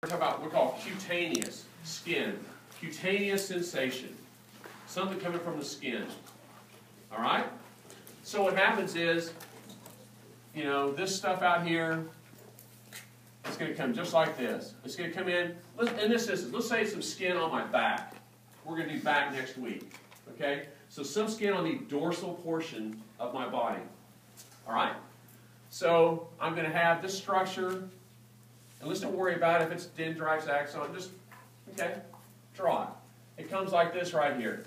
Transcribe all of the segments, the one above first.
talk about what we call cutaneous skin, cutaneous sensation, something coming from the skin. All right? So what happens is, you know, this stuff out here, it's going to come just like this. It's going to come in, in this instance, let's say it's some skin on my back. We're going to do back next week. Okay? So some skin on the dorsal portion of my body. All right? So I'm going to have this structure. And let's don't worry about if it's dendrites, axon. Just, okay, draw it. It comes like this right here.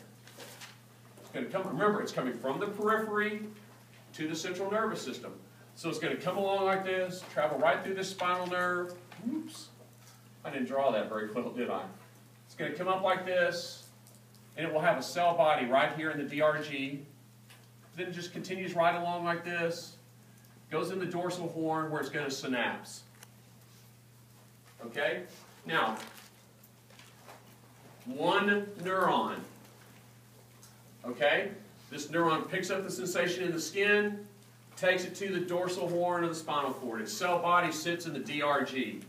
It's going to come, remember, it's coming from the periphery to the central nervous system. So it's going to come along like this, travel right through this spinal nerve. Oops, I didn't draw that very well, did I? It's going to come up like this, and it will have a cell body right here in the DRG. Then it just continues right along like this, goes in the dorsal horn where it's going to synapse. Okay? Now, one neuron. Okay? This neuron picks up the sensation in the skin, takes it to the dorsal horn of the spinal cord. Its cell body sits in the DRG.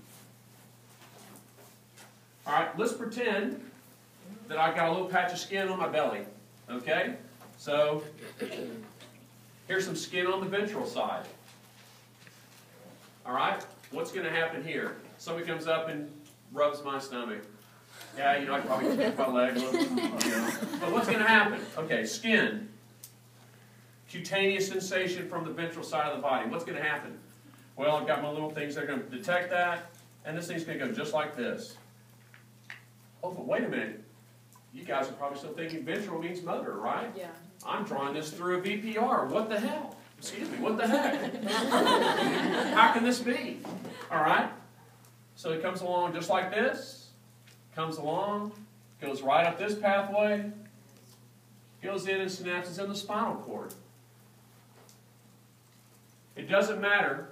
All right, let's pretend that I've got a little patch of skin on my belly. Okay? So, here's some skin on the ventral side. All right? What's going to happen here? Somebody comes up and rubs my stomach. Yeah, you know, I probably kick my leg. You know. But what's going to happen? Okay, skin. Cutaneous sensation from the ventral side of the body. What's going to happen? Well, I've got my little things that are going to detect that, and this thing's going to go just like this. Oh, but wait a minute. You guys are probably still thinking ventral means motor, right? Yeah. I'm drawing this through a VPR. What the hell? Excuse me, what the heck? How can this be? All right? So it comes along just like this, comes along, goes right up this pathway, goes in and synapses in the spinal cord. It doesn't matter.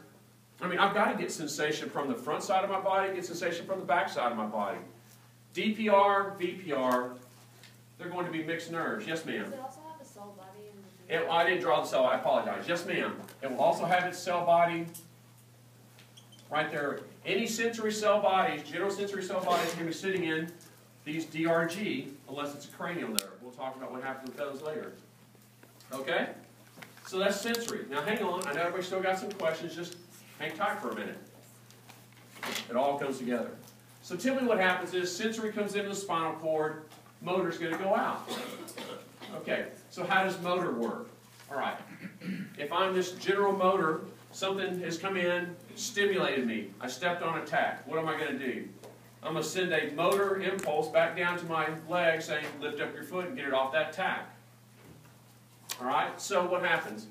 I mean, I've got to get sensation from the front side of my body, get sensation from the back side of my body. DPR, VPR, they're going to be mixed nerves. Yes, ma'am. Does it also have a cell body? I didn't draw the cell. I apologize. Yes, ma'am. It will also have its cell body right there. Any sensory cell bodies, general sensory cell bodies, are going to be sitting in these DRG, unless it's a cranial nerve. We'll talk about what happens with those later. Okay? So that's sensory. Now hang on. I know everybody still got some questions. Just hang tight for a minute. It all comes together. So typically what happens is sensory comes into the spinal cord, motor's going to go out. Okay, so how does motor work? All right. If I'm this general motor, something has come in, stimulated me. I stepped on a tack. What am I going to do? I'm going to send a motor impulse back down to my leg saying, lift up your foot and get it off that tack. All right? So what happens?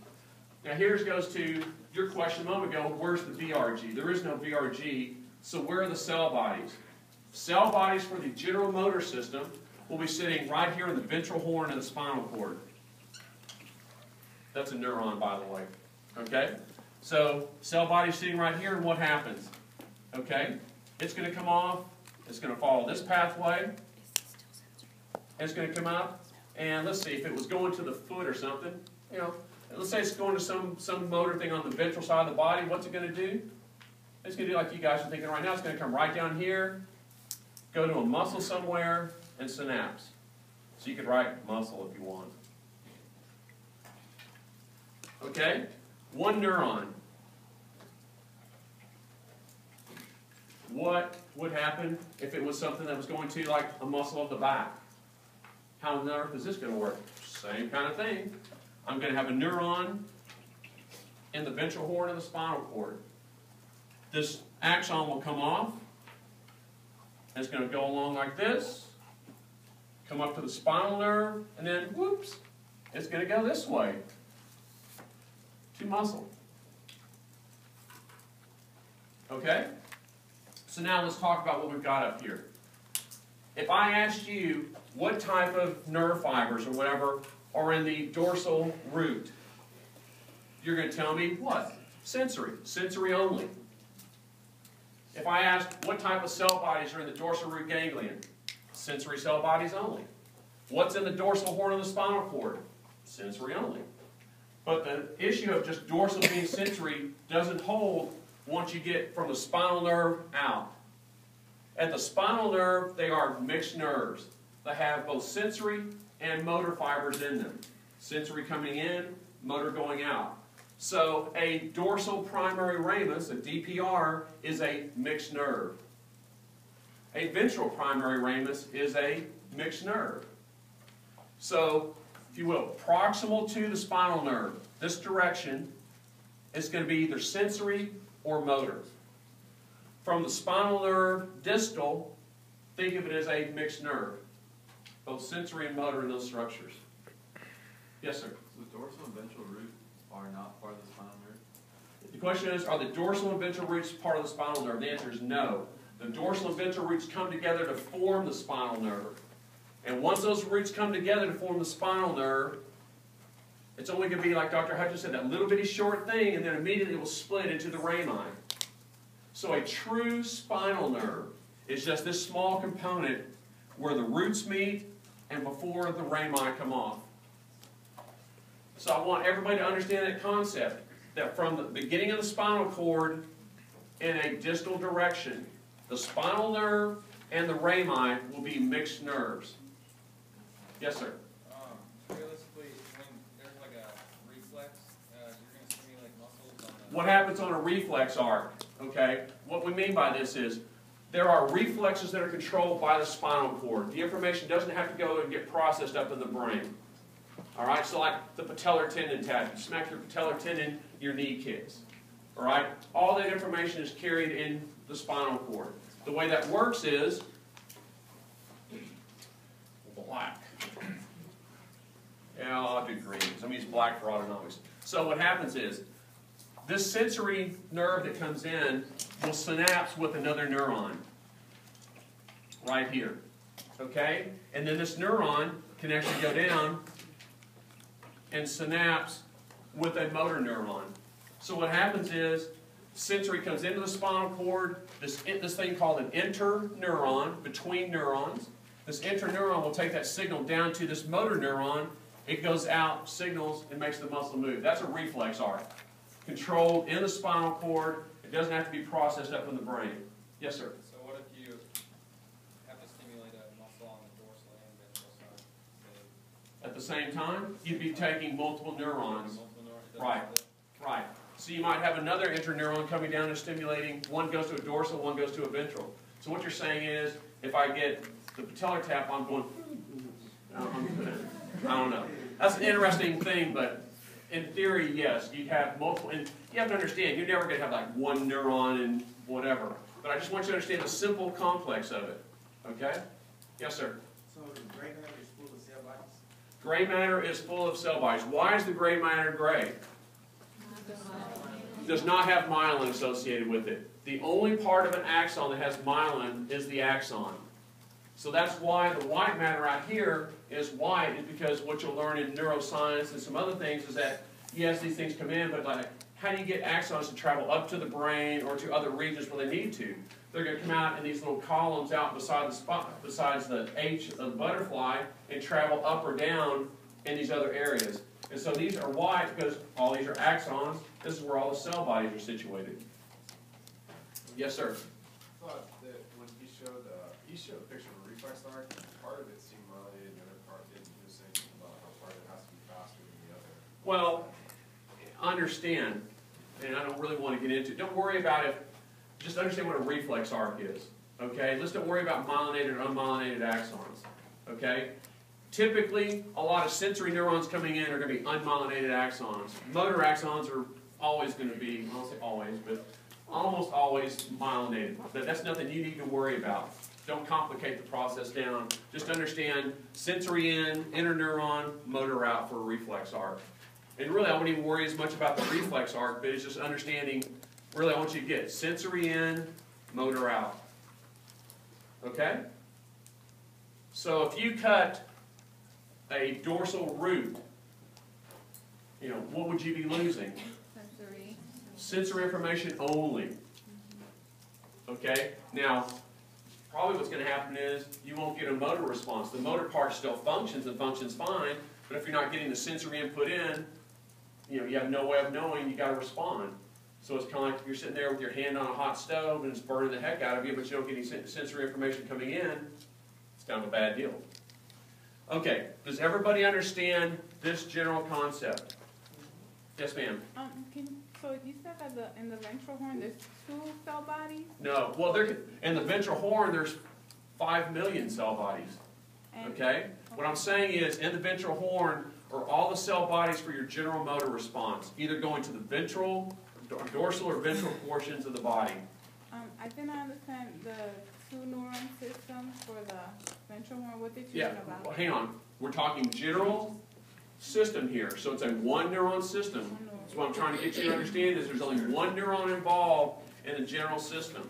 Now here goes to your question a moment ago, where's the VRG? There is no VRG, so where are the cell bodies? Cell bodies for the general motor system will be sitting right here in the ventral horn of the spinal cord. That's a neuron, by the way. Okay? So, cell body sitting right here, and what happens? Okay? It's going to come off. It's going to follow this pathway. It's going to come up. And let's see, if it was going to the foot or something, you know, let's say it's going to some motor thing on the ventral side of the body, what's it going to do? It's going to do like you guys are thinking right now. It's going to come right down here, go to a muscle somewhere, and synapse. So you could write muscle if you want. Okay? One neuron. What would happen if it was something that was going to like a muscle of the back? How on earth is this going to work? Same kind of thing. I'm going to have a neuron in the ventral horn of the spinal cord. This axon will come off. It's going to go along like this, come up to the spinal nerve, and then, whoops, it's going to go this way to muscle. Okay? So now let's talk about what we've got up here. If I asked you what type of nerve fibers or whatever are in the dorsal root, you're going to tell me what? Sensory. Sensory only. If I asked what type of cell bodies are in the dorsal root ganglion, sensory cell bodies only. What's in the dorsal horn of the spinal cord? Sensory only. But the issue of just dorsal being sensory doesn't hold once you get from the spinal nerve out. At the spinal nerve, they are mixed nerves. They have both sensory and motor fibers in them. Sensory coming in, motor going out. So a dorsal primary ramus, a DPR, is a mixed nerve. A ventral primary ramus is a mixed nerve. So, if you will, proximal to the spinal nerve, this direction is going to be either sensory or motor. From the spinal nerve distal, think of it as a mixed nerve. Both sensory and motor in those structures. Yes, sir? So the dorsal and ventral roots are not part of the spinal nerve? The question is, are the dorsal and ventral roots part of the spinal nerve? The answer is no. The dorsal and ventral roots come together to form the spinal nerve. And once those roots come together to form the spinal nerve, it's only going to be, like Dr. Hutchins said, that little bitty short thing, and then immediately it will split into the rami. So a true spinal nerve is just this small component where the roots meet and before the rami come off. So I want everybody to understand that concept, that from the beginning of the spinal cord in a distal direction, the spinal nerve and the rami will be mixed nerves. Yes, sir? Realistically, when there's like a reflex, you're going to stimulate muscles on a... What happens on a reflex arc? Okay? What we mean by this is there are reflexes that are controlled by the spinal cord. The information doesn't have to go and get processed up in the brain. All right? So like the patellar tendon tap. You smack your patellar tendon, your knee kicks. All right? All that information is carried in the spinal cord. The way that works is black. Yeah, I'll do green. I'm going to use black for autonomics. So what happens is this sensory nerve that comes in will synapse with another neuron right here. Okay? And then this neuron can actually go down and synapse with a motor neuron. So what happens is sensory comes into the spinal cord, this thing called an interneuron, between neurons. This interneuron will take that signal down to this motor neuron. It goes out, signals, and makes the muscle move. That's a reflex arc. Controlled in the spinal cord. It doesn't have to be processed up in the brain. Yes, sir? So what if you have to stimulate a muscle on the dorsal and ventral side? At the same time, you'd be taking multiple neurons. Multiple neurons, Right. Right. So you might have another interneuron coming down and stimulating. One goes to a dorsal, one goes to a ventral. So what you're saying is, if I get the patellar tap, I'm going, I don't know. That's an interesting thing, but in theory, yes, you have multiple. And you have to understand, you're never going to have like one neuron and whatever. But I just want you to understand the simple complex of it. Okay? Yes, sir? So the gray matter is full of cell bodies? Gray matter is full of cell bodies. Why is the gray matter gray? Does not have myelin associated with it. The only part of an axon that has myelin is the axon. So that's why the white matter out here is white, is because what you'll learn in neuroscience and some other things is that, yes, these things come in, but like, how do you get axons to travel up to the brain or to other regions where they need to? They're going to come out in these little columns out beside the spot, besides the H of the butterfly, and travel up or down in these other areas. And so these are white because all these are axons. This is where all the cell bodies are situated. Yes, sir? I thought that when he showed a picture of a reflex arc, part of it seemed related and the other part didn't. He was saying about how part of it has to be faster than the other. Well, understand, and I don't really want to get into it. Don't worry about it. Just understand what a reflex arc is. Okay? Let's don't worry about myelinated or unmyelinated axons. Okay? Typically, a lot of sensory neurons coming in are going to be unmyelinated axons. Motor axons are always going to be, I won't say always, but almost always myelinated. But that's nothing you need to worry about. Don't complicate the process down. Just understand sensory in, interneuron, motor out for a reflex arc. And really, I wouldn't even worry as much about the reflex arc, but it's just understanding, really, I want you to get sensory in, motor out. Okay? So if you cut a dorsal root, you know, what would you be losing? Sensory. Sensory information only. Okay? Now, probably what's going to happen is you won't get a motor response. The motor part still functions and functions fine, but if you're not getting the sensory input in, you know, you have no way of knowing, you got to respond. So it's kind of like you're sitting there with your hand on a hot stove and it's burning the heck out of you, but you don't get any sensory information coming in. It's kind of a bad deal. Okay, does everybody understand this general concept? Yes, ma'am. So you said that in the ventral horn there's 2 cell bodies? No, well, in the ventral horn there's 5 million cell bodies. Okay? What I'm saying is, in the ventral horn are all the cell bodies for your general motor response, either going to the ventral, dorsal or ventral portions of the body. I didn't understand the 2 neuron systems for the ventral horn. What did you mean about? Well, hang on. We're talking general system here, so it's a 1 neuron system. So what I'm trying to get you to understand is there's only 1 neuron involved in the general system.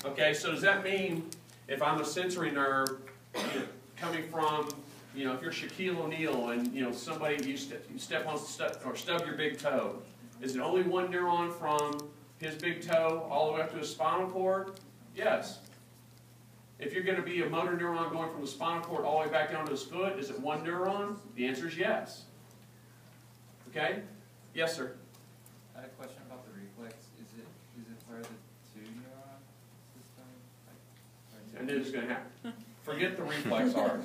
Okay, so does that mean if I'm a sensory nerve coming from, if you're Shaquille O'Neal and somebody you step on or stub your big toe, is it only 1 neuron from his big toe all the way up to his spinal cord? Yes. If you're going to be a motor neuron going from the spinal cord all the way back down to his foot, is it 1 neuron? The answer is yes. Okay? Yes, sir. I had a question about the reflex. Is it part of the 2 neuron system? I knew this was going to happen. Forget the reflex arc.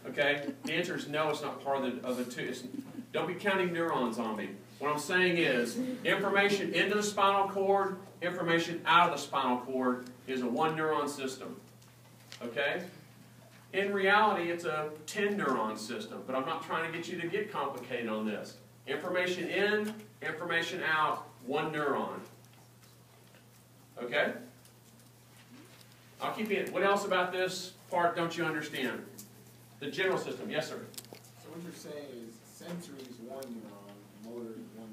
Okay? The answer is no, it's not part of the 2. Don't be counting neurons on me. What I'm saying is, information into the spinal cord, information out of the spinal cord is a 1 neuron system. Okay? In reality, it's a 10 neuron system, but I'm not trying to get you to get complicated on this. Information in, information out, 1 neuron. Okay? I'll keep you. What else about this part don't you understand? The general system. Yes, sir. So what you're saying is sensory is 1 neuron, motor is 1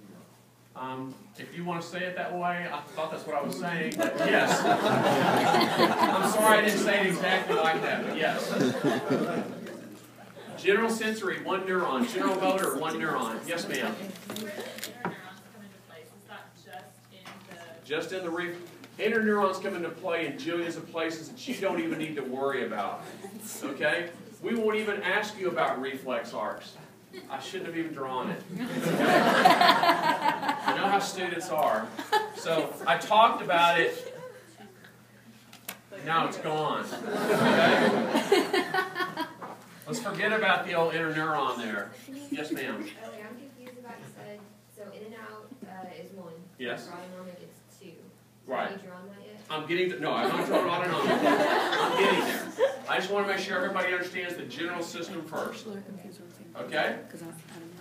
neuron. If you want to say it that way, I thought that's what I was saying, but yes. I'm sorry I didn't say it exactly like that, but yes. General sensory, 1 neuron. General motor, 1 neuron. Yes, ma'am. Where do the interneurons come into place? Is that Just in the interneurons come into play in jillions of places that you don't even need to worry about. Okay? We won't even ask you about reflex arcs. I shouldn't have even drawn it. Okay? I know how students are. So I talked about it. Now it's gone. Okay? Let's forget about the old interneuron there. Yes, ma'am. Okay, I'm confused about you said, so in and out is 1. Yes. Autonomic is 2. Right. Have you drawn that yet? I'm getting to, no, I'm not drawing autonomic. I'm getting there. I just want to make sure everybody understands the general system first. Okay?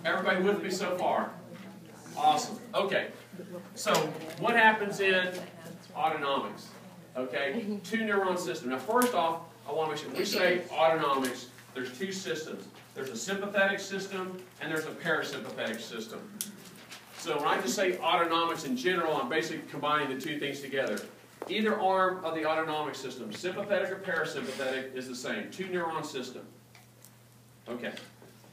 Everybody with me so far? Awesome. Okay. So, what happens in autonomics? Okay? 2 neuron system. Now, first off, I want to make sure, when we say autonomics, there's 2 systems. There's a sympathetic system and there's a parasympathetic system. So when I just say autonomics in general, I'm basically combining the 2 things together. Either arm of the autonomic system, sympathetic or parasympathetic, is the same. 2 neuron system. Okay.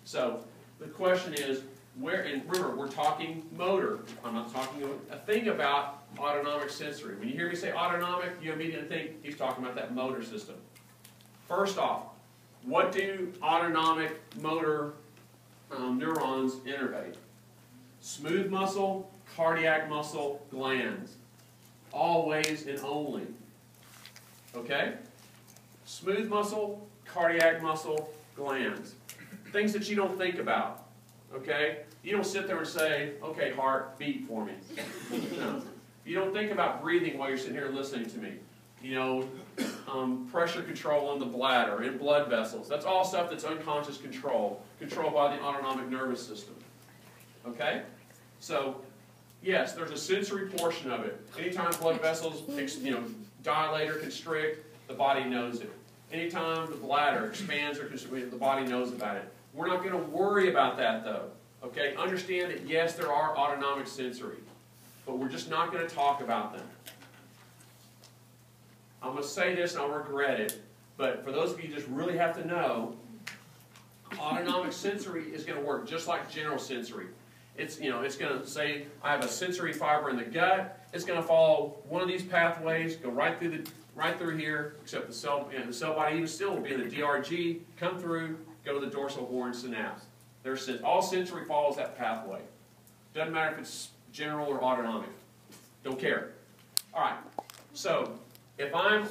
So the question is, where, and remember, we're talking motor. I'm not talking a thing about autonomic sensory. When you hear me say autonomic, you immediately think he's talking about that motor system. First off, what do autonomic motor neurons innervate? Smooth muscle, cardiac muscle, glands. Always and only. Okay? Smooth muscle, cardiac muscle, glands. Things that you don't think about. Okay? You don't sit there and say, okay, heart, beat for me. No. You don't think about breathing while you're sitting here listening to me. Pressure control on the bladder and blood vessels. That's all stuff that's unconscious control, controlled by the autonomic nervous system. Okay? So, yes, there's a sensory portion of it. Anytime blood vessels, dilate or constrict, the body knows it. Anytime the bladder expands or constricts, the body knows about it. We're not going to worry about that, though. Okay? Understand that, yes, there are autonomic sensory, but we're just not going to talk about them. I'm going to say this and I'll regret it, but for those of you who just really have to know, autonomic sensory is going to work just like general sensory. It's going to say, I have a sensory fiber in the gut. It's going to follow one of these pathways, go right through here, except the cell body even still will be in the DRG, come through, go to the dorsal horn synapse. All sensory follows that pathway. Doesn't matter if it's general or autonomic. Don't care. All right. So if I'm